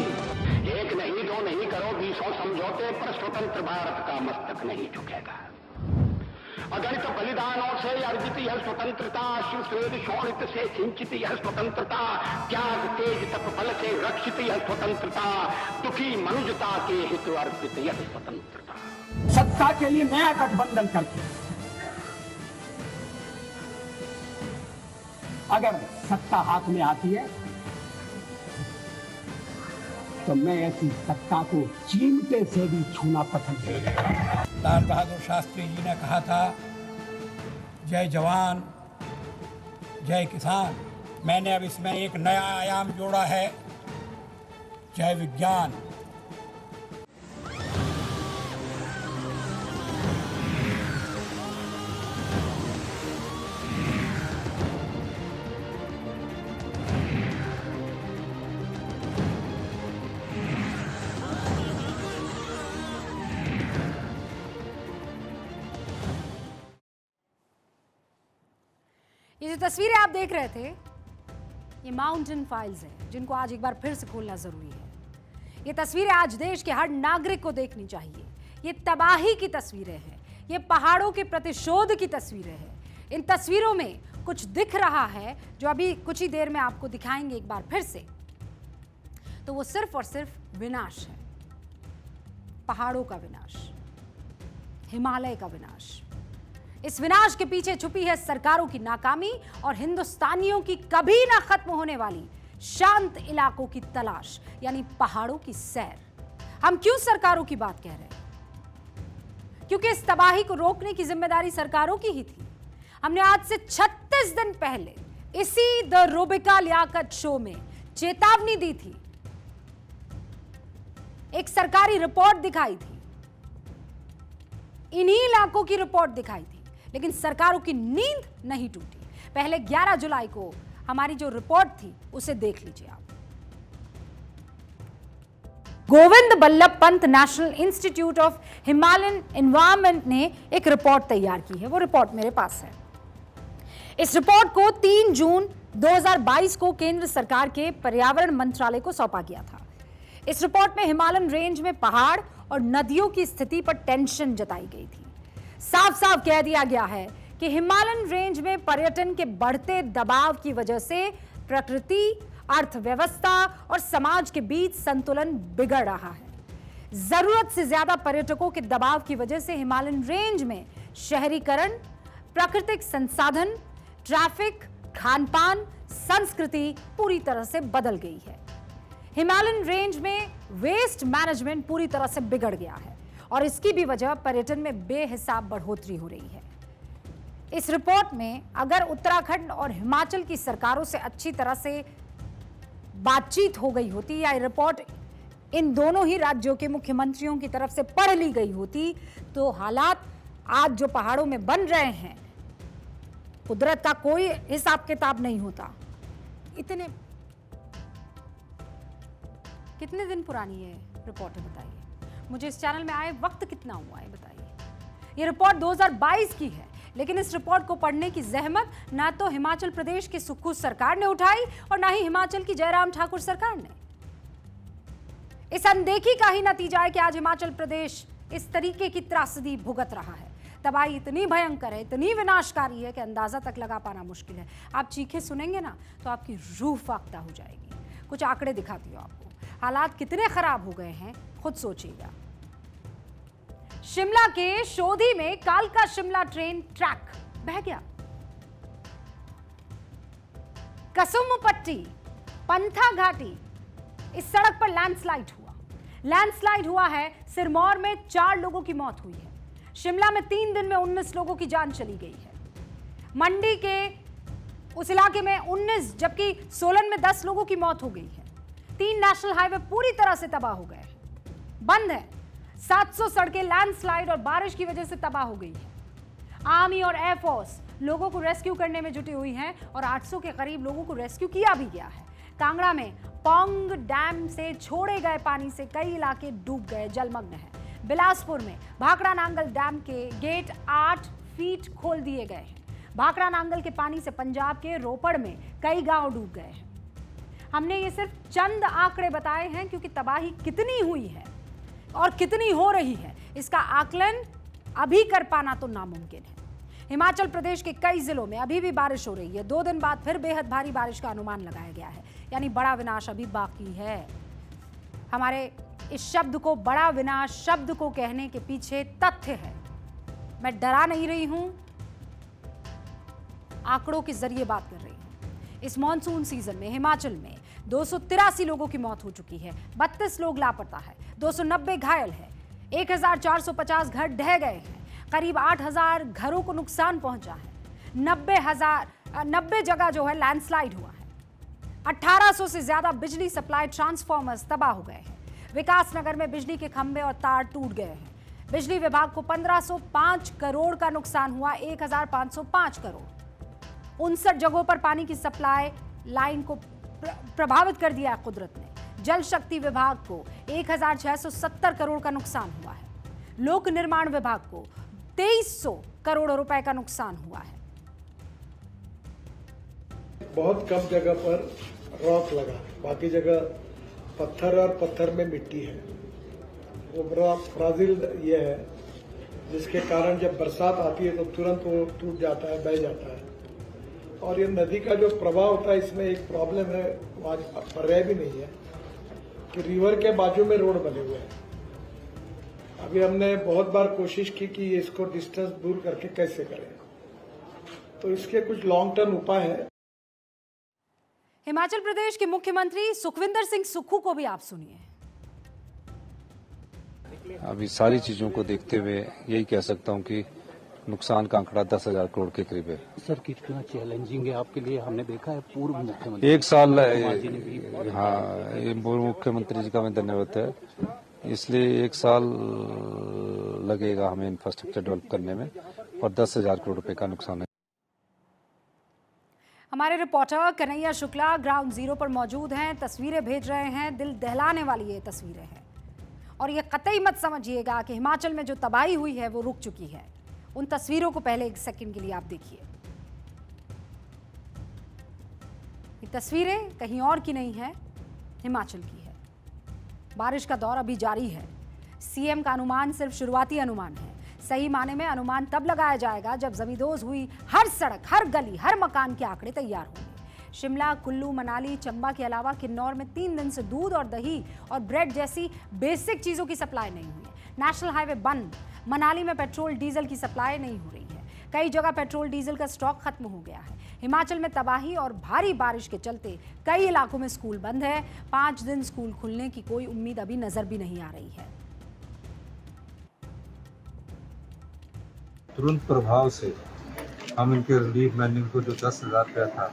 Speaker 6: एक नहीं दो नहीं करो 20 समझौते पर स्वतंत्र भारत का मस्तक नहीं झुकेगा। अगणित बलिदानों से अर्जित यह स्वतंत्रता, अश्रुस्वेद शोणित से सिंचित यह स्वतंत्रता, त्याग तेज तप बल से रक्षित यह स्वतंत्रता, दुखी मनुजता के हित अर्पित यह स्वतंत्रता।
Speaker 7: सत्ता के लिए नया गठबंधन करते हैं। अगर सत्ता हाथ में आती है तो मैं ऐसी सत्ता को चिमटे से भी छूना पसंद नहीं करता।
Speaker 8: लाल बहादुर शास्त्री जी ने कहा था, जय जवान जय किसान। मैंने अब इसमें एक नया आयाम जोड़ा है, जय विज्ञान।
Speaker 1: ये जो तस्वीरें आप देख रहे थे, ये माउंटेन फाइल्स हैं जिनको आज एक बार फिर से खोलना जरूरी है। ये तस्वीरें आज देश के हर नागरिक को देखनी चाहिए। ये तबाही की तस्वीरें हैं, ये पहाड़ों के प्रतिशोध की तस्वीरें हैं। इन तस्वीरों में कुछ दिख रहा है जो अभी कुछ ही देर में आपको दिखाएंगे एक बार फिर से, तो वो सिर्फ और सिर्फ विनाश है। पहाड़ों का विनाश, हिमालय का विनाश। इस विनाश के पीछे छुपी है सरकारों की नाकामी और हिंदुस्तानियों की कभी ना खत्म होने वाली शांत इलाकों की तलाश, यानी पहाड़ों की सैर। हम क्यों सरकारों की बात कह रहे हैं? क्योंकि इस तबाही को रोकने की जिम्मेदारी सरकारों की ही थी। हमने आज से 36 दिन पहले इसी द रूबिका लियाकत शो में चेतावनी दी थी, एक सरकारी रिपोर्ट दिखाई थी, इन्हीं इलाकों की रिपोर्ट दिखाई थी, लेकिन सरकारों की नींद नहीं टूटी। पहले 11 जुलाई को हमारी जो रिपोर्ट थी उसे देख लीजिए आप। Govind Ballabh Pant national institute of Himalayan environment ने एक रिपोर्ट तैयार की है। वो रिपोर्ट मेरे पास है। इस रिपोर्ट को 3 जून 2022 को केंद्र सरकार के पर्यावरण मंत्रालय को सौंपा गया था। इस रिपोर्ट में हिमालयन रेंज में पहाड़ और नदियों की स्थिति पर टेंशन जताई गई थी। साफ साफ कह दिया गया है कि हिमालयन रेंज में पर्यटन के बढ़ते दबाव की वजह से प्रकृति, अर्थव्यवस्था और समाज के बीच संतुलन बिगड़ रहा है। जरूरत से ज्यादा पर्यटकों के दबाव की वजह से हिमालयन रेंज में शहरीकरण, प्राकृतिक संसाधन, ट्रैफिक, खान-पान, संस्कृति पूरी तरह से बदल गई है। हिमालयन रेंज में वेस्ट मैनेजमेंट पूरी तरह से बिगड़ गया है और इसकी भी वजह पर्यटन में बेहिसाब बढ़ोतरी हो रही है। इस रिपोर्ट में अगर उत्तराखंड और हिमाचल की सरकारों से अच्छी तरह से बातचीत हो गई होती या रिपोर्ट इन दोनों ही राज्यों के मुख्यमंत्रियों की तरफ से पढ़ ली गई होती, तो हालात आज जो पहाड़ों में बन रहे हैं, कुदरत का कोई हिसाब किताब नहीं होता। कितने दिन पुरानी है रिपोर्ट है बताइए। मुझे इस चैनल में आए वक्त कितना हुआ है बताइए। ये रिपोर्ट 2022 की है, लेकिन इस रिपोर्ट को पढ़ने की जहमत ना तो हिमाचल प्रदेश की सुक्खू सरकार ने उठाई और ना ही हिमाचल की जयराम ठाकुर सरकार ने। इस अनदेखी का ही नतीजा है कि आज हिमाचल प्रदेश इस तरीके की त्रासदी भुगत रहा है। तबाही इतनी भयंकर है, इतनी विनाशकारी है कि अंदाजा तक लगा पाना मुश्किल है। आप चीखें सुनेंगे ना तो आपकी रूह फाख्ता हो जाएगी। कुछ आंकड़े दिखाती हूँ आपको, हालात कितने खराब हो गए हैं खुद सोचिएगा। शिमला के शोधी में कालका शिमला ट्रेन ट्रैक बह गया। कसुमपट्टी, पंथा घाटी, इस सड़क पर लैंडस्लाइड हुआ। लैंडस्लाइड हुआ है, सिरमौर में 4 लोगों की मौत हुई है। शिमला में 3 दिन में 19 लोगों की जान चली गई है। मंडी के उस इलाके में 19, जबकि सोलन में 10 लोगों की मौत हो गई है। 3 नेशनल हाईवे पूरी तरह से तबाह हो गए, बंद है। 700 सड़कें लैंडस्लाइड और बारिश की वजह से तबाह हो गई है। आर्मी और एयरफोर्स लोगों को रेस्क्यू करने में जुटी हुई है और 800 के करीब लोगों को रेस्क्यू किया भी गया है। कांगड़ा में पोंग डैम से छोड़े गए पानी से कई इलाके डूब गए, जलमग्न है। बिलासपुर में भाखड़ा नांगल डैम के गेट 8 फीट खोल दिए गए हैं। भाखड़ा नांगल के पानी से पंजाब के रोपड़ में कई गांव डूब गए हैं। हमने ये सिर्फ चंद आंकड़े बताए हैं क्योंकि तबाही कितनी हुई है और कितनी हो रही है इसका आकलन अभी कर पाना तो नामुमकिन है। हिमाचल प्रदेश के कई जिलों में अभी भी बारिश हो रही है। 2 दिन बाद फिर बेहद भारी बारिश का अनुमान लगाया गया है, यानी बड़ा विनाश अभी बाकी है। हमारे इस शब्द को, बड़ा विनाश शब्द को कहने के पीछे तथ्य है। मैं डरा नहीं रही हूं, आंकड़ों के जरिए बात कर रही हूं। इस मॉनसून सीजन में हिमाचल में 283 लोगों की मौत हो चुकी है, 32 लोग लापता है, 290 घायल है, 1450 घर ढह गए हैं, करीब 8000 घरों को नुकसान पहुंचा है, 90 जगह जो है लैंडस्लाइड हुआ है, 1800 से ज्यादा बिजली सप्लाई ट्रांसफॉर्मर्स तबाह हो गए हैं, विकासनगर में बिजली के खंभे और तार टूट गए हैं, बिजली विभाग को 1505 करोड़ का नुकसान हुआ, 1505 करोड़। 59 जगहों पर पानी की सप्लाई लाइन को प्रभावित कर दिया है कुदरत ने। जल शक्ति विभाग को 1670 करोड़ का नुकसान हुआ है। लोक निर्माण विभाग को 2300 करोड़ रुपए का नुकसान हुआ है।
Speaker 9: बहुत कम जगह पर रॉक लगा, बाकी जगह पत्थर और पत्थर में मिट्टी है। वो बड़ा फ्राजिल ये है, जिसके कारण जब बरसात आती है तो तुरंत वो टूट जाता है, बह जाता है। और ये नदी का जो प्रवाह होता है, इसमें एक प्रॉब्लम है, आज पर्याय भी नहीं है कि रिवर के बाजू में रोड बने हुए हैं। अभी हमने बहुत बार कोशिश की कि इसको डिस्टेंस दूर करके कैसे करें, तो इसके कुछ लॉन्ग टर्म उपाय है।
Speaker 1: हिमाचल प्रदेश के मुख्यमंत्री सुखविंदर सिंह सुक्खू को भी आप सुनिए।
Speaker 10: अभी सारी चीजों को देखते हुए यही कह सकता हूं कि नुकसान का आंकड़ा 10,000 करोड़ के करीब है।
Speaker 11: सर कितना चैलेंजिंग है आपके लिए, हमने देखा है पूर्व मुख्यमंत्री
Speaker 10: एक साल, हाँ, ये पूर्व मुख्यमंत्री जी का मैं धन्यवाद है। इसलिए एक साल लगेगा हमें इंफ्रास्ट्रक्चर डेवलप करने में, और 10,000 करोड़ रुपए का नुकसान है।
Speaker 1: हमारे reporter Kanhaiya Shukla ground zero पर मौजूद हैं, तस्वीरें भेज रहे हैं। दिल दहलाने वाली ये तस्वीरें हैं, और ये कतई मत समझिएगा कि हिमाचल में जो तबाही हुई है वो रुक चुकी है। उन तस्वीरों को पहले एक सेकंड के लिए आप देखिए। ये तस्वीरें कहीं और की नहीं है, हिमाचल की है। बारिश का दौर अभी जारी है। सीएम का अनुमान सिर्फ शुरुआती अनुमान है। सही माने में अनुमान तब लगाया जाएगा जब जमींदोज हुई हर सड़क, हर गली, हर मकान के आंकड़े तैयार होंगे। शिमला, कुल्लू, मनाली, चंबा के अलावा किन्नौर में 3 दिन से दूध और दही और ब्रेड जैसी बेसिक चीजों की सप्लाई नहीं हुई है। नेशनल हाईवे बंद। मनाली में पेट्रोल डीजल की सप्लाई नहीं हो रही है। कई जगह पेट्रोल डीजल का स्टॉक खत्म हो गया है। हिमाचल में तबाही और भारी बारिश के चलते कई इलाकों में स्कूल बंद है। 5 दिन स्कूल खुलने की कोई उम्मीद अभी नजर भी नहीं आ रही है।
Speaker 12: तुरंत प्रभाव से हम इनके रिलीफ मनी को जो 10,000 रुपया था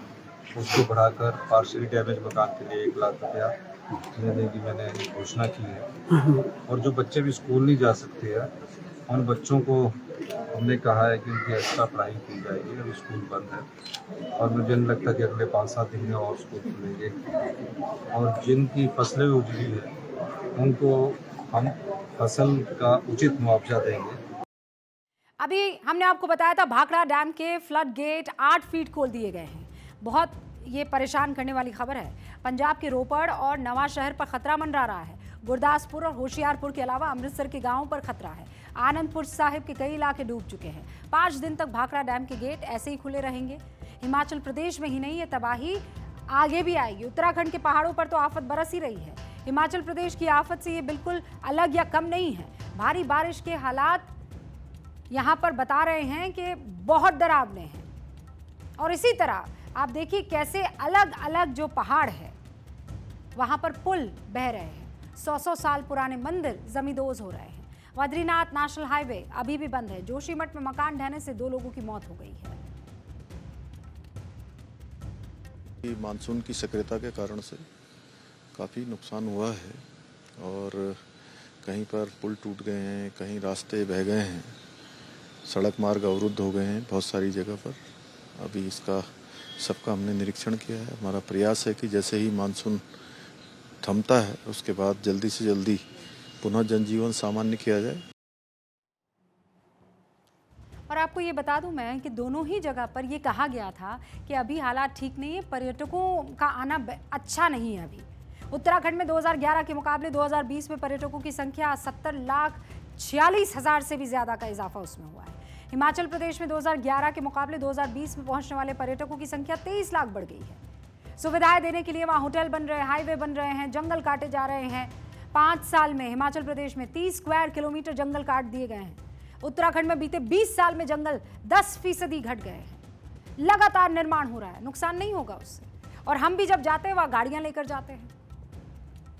Speaker 12: उसको बढ़ाकर पार्शियली डैमेज मकान के लिए 1 लाख रुपया देने की मैंने घोषणा की है। और जो बच्चे भी स्कूल नहीं जा सकते हैं, उन बच्चों को हमने कहा है कि उनकी एक्स्ट्रा पढ़ाई की जाएगी। अभी स्कूल बंद है और मुझे नहीं लगता कि अगले 5-7 दिन में और स्कूल खुलेंगे। और जिनकी फसलें उजड़ी है उनको हम फसल का उचित मुआवजा देंगे।
Speaker 1: अभी हमने आपको बताया था भाखड़ा डैम के फ्लड गेट 8 फीट खोल दिए गए हैं। बहुत ये परेशान करने वाली खबर है। पंजाब के रोपड़ और नवा शहर पर खतरा मंडरा रहा है। गुरदासपुर और होशियारपुर के अलावा अमृतसर के गांवों पर खतरा है। आनंदपुर साहिब के कई इलाके डूब चुके हैं। 5 दिन तक भाखड़ा डैम के गेट ऐसे ही खुले रहेंगे। हिमाचल प्रदेश में ही नहीं, ये तबाही आगे भी आएगी। उत्तराखंड के पहाड़ों पर तो आफत बरस ही रही है। हिमाचल प्रदेश की आफत से ये बिल्कुल अलग या कम नहीं है। भारी बारिश के हालात यहाँ पर बता रहे हैं कि बहुत डरावने हैं। और इसी तरह आप देखिए कैसे अलग अलग जो पहाड़ है वहाँ पर पुल बह रहे हैं। 100 साल पुराने मंदिर जमींदोज हो रहे हैं। बद्रीनाथ नेशनल हाईवे अभी भी बंद है। जोशीमठ में मकान ढहने से 2 लोगों की मौत हो गई है।
Speaker 13: मानसून की सक्रियता के कारण से काफ़ी नुकसान हुआ है और कहीं पर पुल टूट गए हैं, कहीं रास्ते बह गए हैं, सड़क मार्ग अवरुद्ध हो गए हैं बहुत सारी जगह पर। अभी इसका सबका हमने निरीक्षण किया है। हमारा प्रयास है कि जैसे ही मानसून थमता है उसके बाद जल्दी से जल्दी पुनः जनजीवन सामान्य किया जाए।
Speaker 1: और आपको ये बता दूं मैं कि दोनों ही जगह पर ये कहा गया था कि अभी हालात ठीक नहीं है, पर्यटकों का आना अच्छा नहीं है। अभी उत्तराखंड में 2011 के मुकाबले 2020 में पर्यटकों की संख्या 70,46,000 से भी ज़्यादा का इजाफा उसमें हुआ है। हिमाचल प्रदेश में 2011 के मुकाबले 2020 में पहुंचने वाले पर्यटकों की संख्या 23 लाख बढ़ गई है। सुविधाएं देने के लिए वहाँ होटल बन रहे हैं, हाईवे बन रहे हैं, जंगल काटे जा रहे हैं, 5 साल में हिमाचल प्रदेश में 30 स्क्वायर किलोमीटर जंगल काट दिए गए हैं। उत्तराखंड में बीते 20 साल में जंगल 10% घट गए हैं। लगातार निर्माण हो रहा है, नुकसान नहीं होगा उससे। और हम भी जब जाते हैं वहाँ गाड़ियाँ लेकर जाते हैं,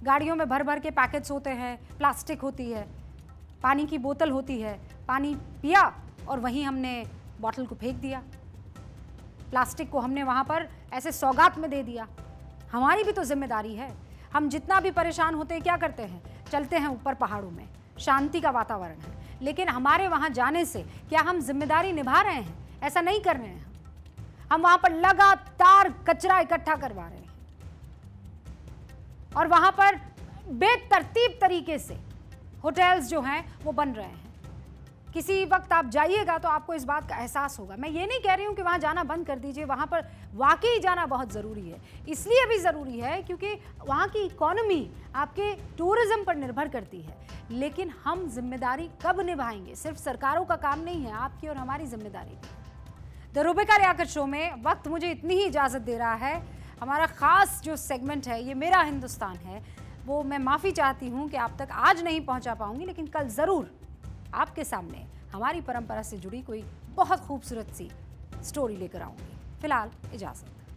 Speaker 1: गाड़ियों में भर भर के पैकेट्स होते हैं, प्लास्टिक होती है, पानी की बोतल होती है, पानी पिया और वहीं हमने बॉटल को फेंक दिया, प्लास्टिक को हमने वहाँ पर ऐसे सौगात में दे दिया। हमारी भी तो जिम्मेदारी है। हम जितना भी परेशान होते हैं क्या करते हैं, चलते हैं ऊपर पहाड़ों में, शांति का वातावरण है, लेकिन हमारे वहाँ जाने से क्या हम जिम्मेदारी निभा रहे हैं? ऐसा नहीं कर रहे हैं। हम वहाँ पर लगातार कचरा इकट्ठा करवा रहे हैं और वहाँ पर बेतरतीब तरीके से होटल्स जो हैं वो बन रहे हैं। किसी वक्त आप जाइएगा तो आपको इस बात का एहसास होगा। मैं ये नहीं कह रही हूँ कि वहाँ जाना बंद कर दीजिए, वहाँ पर वाकई जाना बहुत ज़रूरी है। इसलिए भी ज़रूरी है क्योंकि वहाँ की इकोनॉमी आपके टूरिज्म पर निर्भर करती है। लेकिन हम जिम्मेदारी कब निभाएंगे? सिर्फ सरकारों का काम नहीं है, आपकी और हमारी जिम्मेदारी। द रूबिका लियाकत शो में वक्त मुझे इतनी ही इजाज़त दे रहा है। हमारा ख़ास जो सेगमेंट है, ये मेरा हिंदुस्तान है, वो मैं माफ़ी चाहती हूँ कि आप तक आज नहीं पहुँचा पाऊँगी, लेकिन कल ज़रूर आपके सामने हमारी परंपरा से जुड़ी कोई बहुत खूबसूरत सी स्टोरी लेकर आऊँगी। फिलहाल इजाज़त।